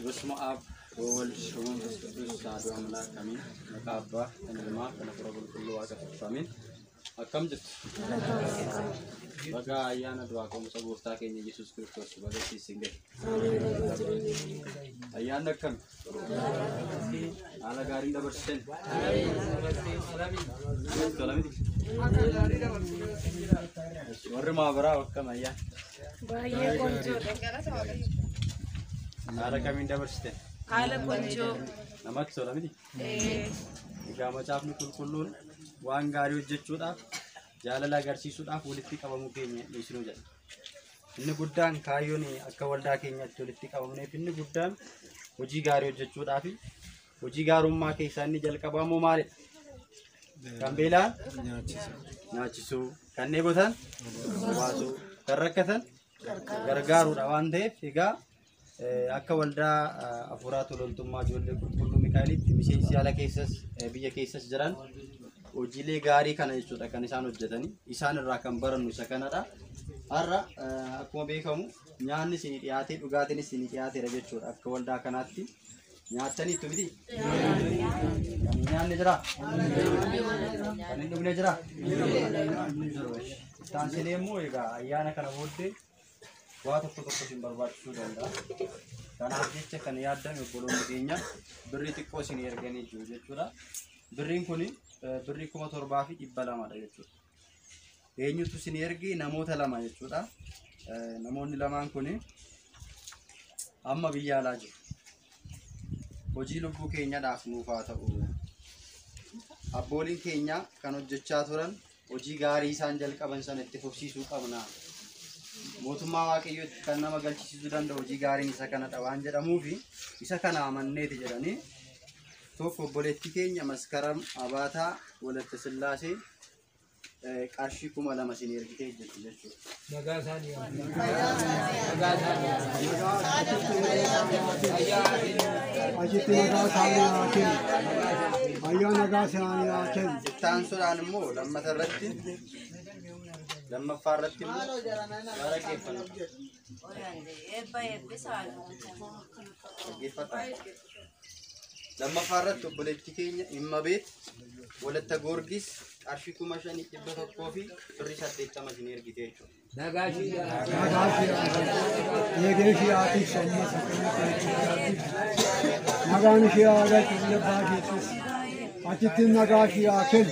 بسم أب وولد ومنفس قدوس سعد وأملاك أمين مكابة الماء كنفرق كل واقع فامين أكم جت بقى أيانا دعاكم سبورتا كيني يسوع كريستوس بقى سيسنجه أيانا كم على غارين دبرسن سلامي ورّ ما برا وكم أيان على كمين دبرسن على كونجو نمط سلامي إذا ما شافني كلون وان غاريو جتشودا جاللا غارسيسودا ولتي قبمو كينيا ليسنو جال إني قدام كايوني أكوالدا كينيا ولتي قبمو إني قدام وجي غاريو جتشودا في وجي غارو ما كيساني جال قبمو مال كامبيلا ناتشيسو كاني بوتان واسو كركتان غرغارو دوان دي فيغا أكوالدا أفوراتو لولتوما جولي كل ميكاليت ميسينسي على كيسس بيا كيسس جران وجيلي غاري كان يجودا كان إسانو جتاني إسان الراكم برنو سكاندا أرا أكما بيكمو نياني سينيتياتي دوغاتني سينيتياتي رجتشود أكوالدا كاناتي نياتني تبدي نياني جرا كان دوغني جرا تانسيليمو إيغا أيانا كان بودي واتو كتو كسين برباد سوداندا كان أجيتش كان يادم يقولون مدينة بريتي كوسين يرجعني جوجي جورا برين كوني بري كوما تربافي إبلا ما رجعوا ينيو تسين يرجع نموت لما يجورا نموني لما كوني أما بيا لاجو وجيلو بوكينيا دافنو فاتو أبولين كينيا كانوا جتشاتورن وجي غاري سانجل كابنسان اتفوسي سوق أبنا موتما واقعي كنا ما قلت شيء زدان ده وجي غاري نسكنا توان جرا موفي نسكنا أمانة تجراني تو كوبولتي كينيا مسكرم أباتا ولا تسلاسي كارشي كوما لما سينير كتير جتشو نجاساني أجتي نجاساني أكين أيا نجاساني أكين تانسون عنمو لما ترتين لما فارتين ولا كيف لما فارت كوبولتي كينيا إما بيت ولا تجورجيس أرشيكو ماشاني تبغى كوفي بريشة تيتا ماشينير كتير نجاشي يجيشي آتي سمي نجانشي آجا كل باجيس أجتي نجاشي آكل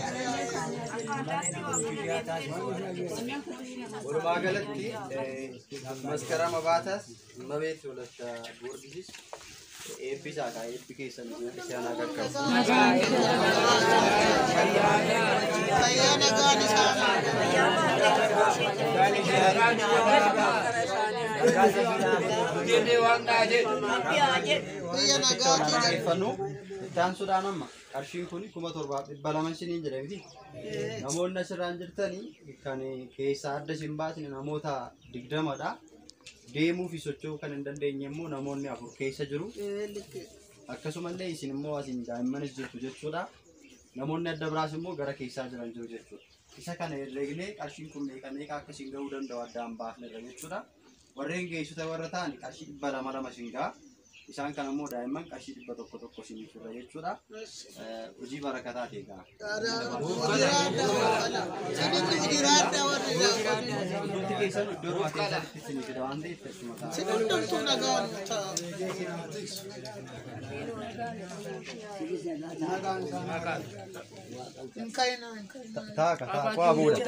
ورماغلتي مسكرة مباتس مبيت ولا تجورجيس एपीसा का एपीकेशन इशाना का कर Tansudanam arshin kuni kuma torba balamansin injirabiti namoonni asirraan jirtanii kan keessa adda simbaasni namoota 20dha deemuu fi socho'uu kan hin dandeenye immoo namoonni 4 keessa jiru akkasumallee isin immoo asin daa'immanis jirtu jechuudha namoonni adda biraas immoo gara keessaa jiran jiru jechuudha isa kana herreegnee qarshiin kun meeqa akkasiin ga'uu danda'u addaan baafnerra jechuudha warreen geessota warra ta'an qarshii 200 singaa isaan kan immoo daa'imman qarshii 100 sinifirra jechuudha hojii barakataa teegaa keessan iddoo keessatti sinifida waan ta'eef teessuma ta'a waa buudha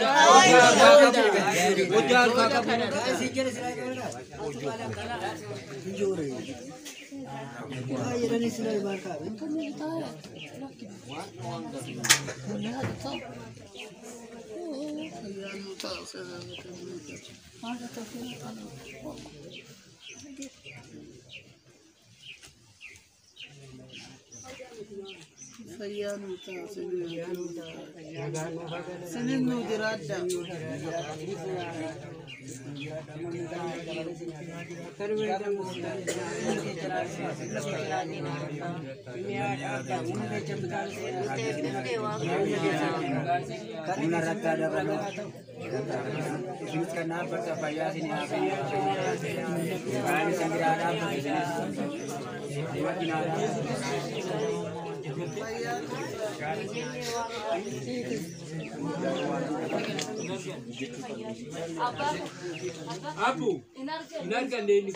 Karena rata ada Isinis kan dhaabbata fayyaa isin waan isin biraa dhaabbatu isinis Abu, inargan deh ini.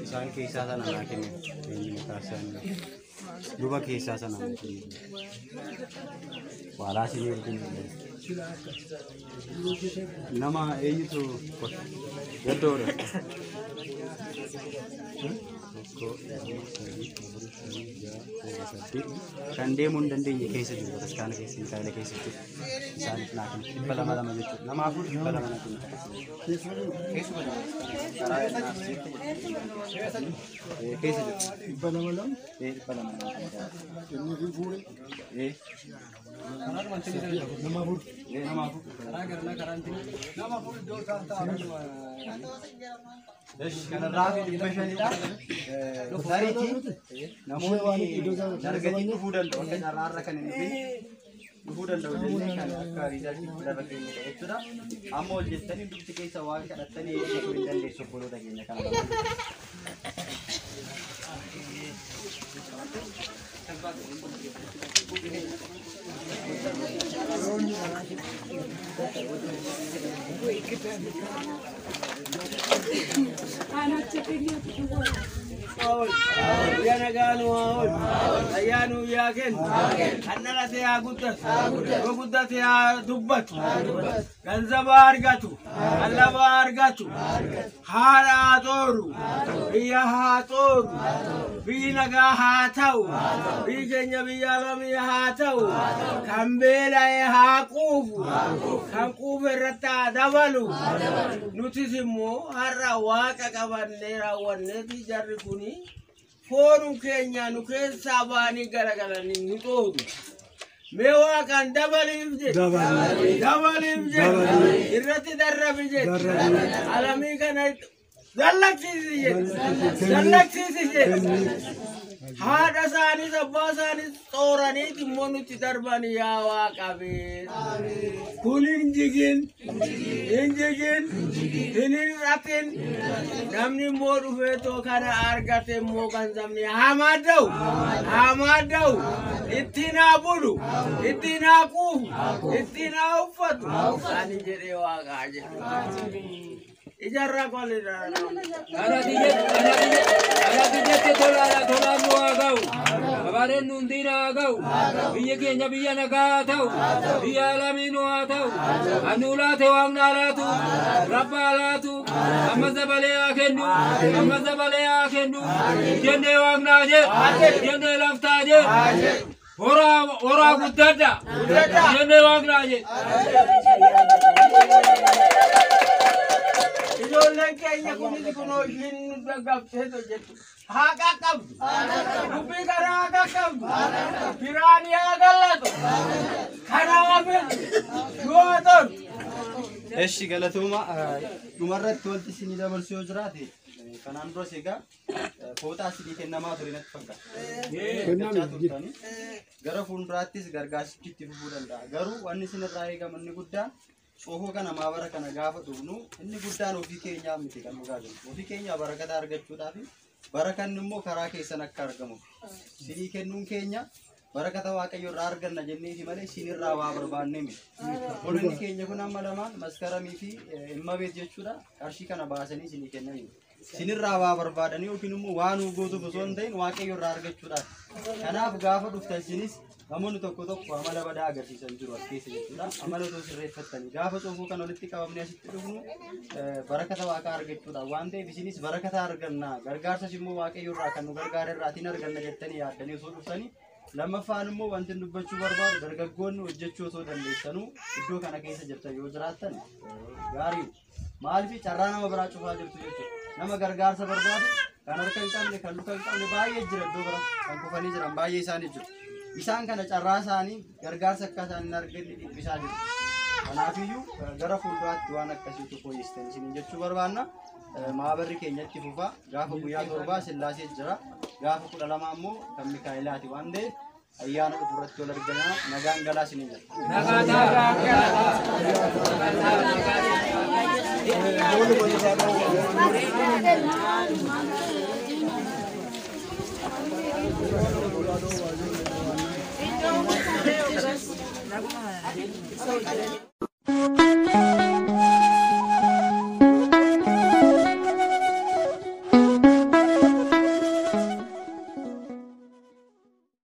isaan keessaa sana naa kenne luba keessaa sana waalaa isin erginu nama eenyutu gaddoodha kan deemuu hin dandeenye keessa jiru bataskaana keessa Mikaa'ela keessa jiru isaaniif naa kenna 200 jechuudha namaaf 200 naa kenna keessuma karaa naaf keessa jiru 200 Kan raafi dibashaniidha. Dariitiin namoonni dargatiin dhufuu danda'u. Akka carraarra kan hin dhufin dhufuu danda'u jennee kan akka riizaltii darra keenya jechuudha. Amma ol jettanii dubbi keessa waan kadhattanii eeggachuu hin dandeessu obboloota keenya kana. Ya naganu awal, ayanu yakin, annala te agudat, agudat ya dubbat, ganzaba argatu, allaba argatu, hara toru, biya hatoru, binaga hatau, bikenya biyalami hatau, kambela hakufu, hakufu rata dabalu, nutisimu hara waka kabanera wanne di jarri kuni. Forum Kenya nuken sabani gara-garani nutodu. Mewa kan dabalim je. Irrati darrabi je. Alami kana dallaksisi je. Haadha isaaniis abbaa isaaniis xooranii immoo nutti darban yaa Waaqabe. Kun hin jigin, hin hir'atin. Namni immoo dhufeetoo kana argate immoo kan sabni hamaada'u, ittiin haa bulu, ittiin haa quufu, ittiin haa uffatu. Ani jedhee Waaqaa jedhu. Ijarra kolira. Ana dijette tola nuagau. Abaren nundina agau. Biye kenya biya naga tau. Biya alami nuha tau. Anula te wang nalatu. Rabba alatu. Amazabale akendu. Jende wang naje. Jende laftaje. Ora gudada. Jende wang naje. Ijoolleen keenya kunis kunoo ishiin nu gaggabseetu jettu. Haa qaqqabdu. Dubbii kana haa qaqqabdu. Biraan haa gallatu. Kanaaf yoo tolu. Eshi galatuma dhumarratti wanti isinii dabarsuu yoo jiraate kanaan duras egaa fooxaa isinii kennamaa ture natti fakkaata. Gara fuulduraattis gargaarsichi itti fufuu danda'a. Garuu wanni isinirraa eegamu inni guddaan soofoo kana maabara kana gaafa dhugnu inni guddaan ofii keenyaa miti kan dhugaa jiru. Ofii keenya barakata argachuudhaaf barakanni immoo karaa keessan akka argamu. Isinii kennuun keenya barakata Waaqayyo irraa arganna jenneeti malee isinirraa waa barbaannee miti. Qolonni keenya kun amma lamaan maskaramii fi immabeet jechuudha. Qarshii kana baasanii isinii kennanii. Isinirraa waa barbaadanii yookiin immoo waan gootuuf osoo hin ta'in Waaqayyo irraa argachuudhaaf. Kanaaf gaafa dhuftan isinis namoonni tokko amala badaa agarsiisan jiru as keessa jechuudha. Amala osoo sirreeffattanii gaafa soofuu kan walitti qabamnee asitti dhufnu barakata Waaqaa argachuudhaaf waan ta'eef isinis barakata arganna gargaarsas immoo Waaqayyo irraa kan nu gargaare irraatiin arganna jettanii yaaddanii osoo dhuftanii lammaffaan immoo wanti dubbachuu barbaadu dargaggoonni hojjechuu osoo dandeessanuu iddoo kana keessa jirtan yoo jiraattan gaarii maaliif carraa nama biraa cufaa jirtu jechuudha. Nama gargaarsa barbaadu kan harka hin qabne kan luka hin qabne baay'ee jira iddoo bira kan kufanii jiran baay'ee isaanii jiru. Isaan kana carraa isaanii gargaarsa akka isaan hin arganne dhiphisaa jiru. Kanaafiyyuu gara fuulduraatti waan akkasiitu fooyyestan isin jechuu barbaanna. Maabarri keenyatti fufaa gaafa guyyaa torbaa Sillaasee jira gaafa 12 ammoo kan Mikaa'ilaati waan ta'eef ayyaana dhufuurratti wal argina nagaan galaa isin jira. Nagaan galaa.